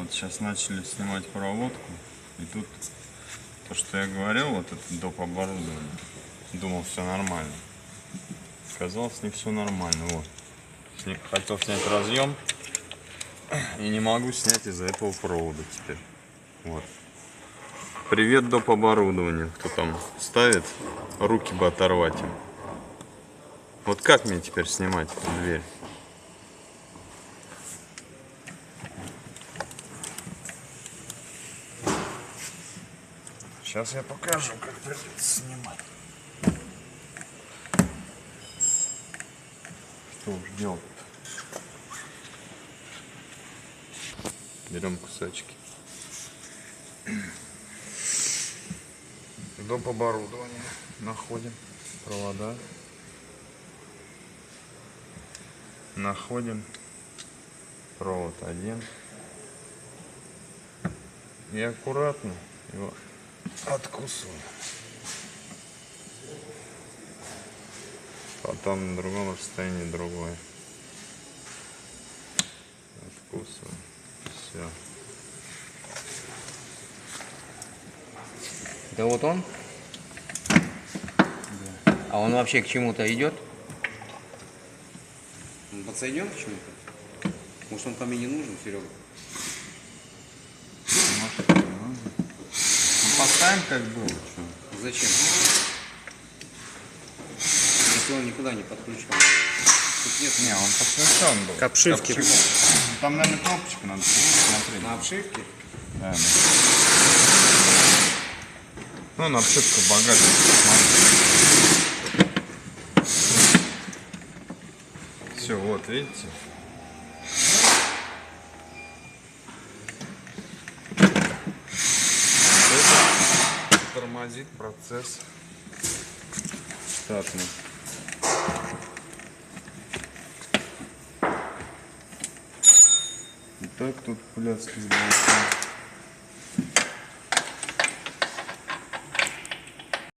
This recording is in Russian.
Вот, сейчас начали снимать проводку. И тут то, что я говорил, вот это доп. Оборудование. Думал, все нормально. Оказалось, не все нормально. Вот. Хотел снять разъем. И не могу снять из-за этого провода теперь. Вот. Привет доп. Оборудованию. Кто там ставит, руки бы оторвать им. Вот как мне теперь снимать эту дверь? Сейчас я покажу, как придется снимать. Что уж делать-то? Берем кусачки. Доп. Оборудование находим. Провода. Находим провод один. И аккуратно его откусываем. Потом на другом расстоянии другой. Откусываем. Все. Да вот он? Да. А он вообще к чему-то идет? Он подсоединен к чему-то? Может, он там и не нужен, Серега? Может, не нужно. Ну, поставим как было. Что? Зачем? Если он никуда не подключен. Тут нет. Не, он подключен был. К обшивке. Там, наверное, кнопочку надо посмотреть. На обшивке? Да, да. Ну, на обшивку багажника посмотрим. Все, вот, видите? Это тормозит процесс штатный. Итак, тут пляски с болтом.